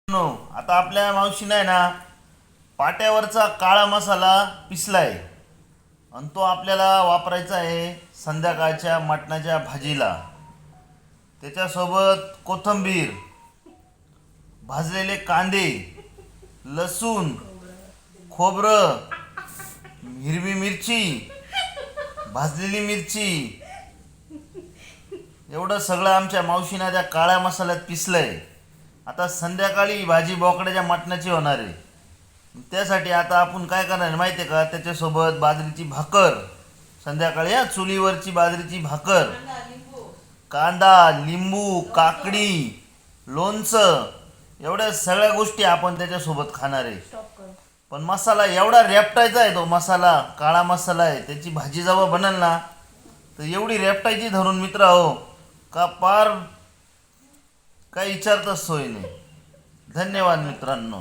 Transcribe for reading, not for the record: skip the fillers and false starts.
No आता आपल्या मावशीनं आहे ना पाट्यावरचा काळा मसाला पिसलाय आणि तो आपल्याला वापरायचा आहे संध्याकाळच्या मटणाच्या भाजीला. त्याच्यासोबत कोथिंबीर, भाजलेले कांदे, लसूण, खोबरं, हिरवी मिरची, भाजलेली मिरची, एवढं सगळं आमच्या मावशीनं त्या काळ्या मसाल्यात पिसलंय. आता संध्याकाळी भाजी बोकड्याच्या मटणाची होणार आहे. त्यासाठी आता आपण काय करणार आहे माहिती आहे का, त्याच्यासोबत बाजरीची भाकर, संध्याकाळी या चुलीवरची बाजरीची भाकर, कांदा, लिंबू, काकडी, लोणचं, एवढ्या सगळ्या गोष्टी आपण त्याच्यासोबत खाणार आहे. पण मसाला एवढा रेपटायचा आहे, तो मसाला काळा मसाला आहे, त्याची भाजी जेव्हा बनल ना तर एवढी रेपटायची धरून मित्र हो का पार काही विचारताच सोय नाही. धन्यवाद मित्रांनो.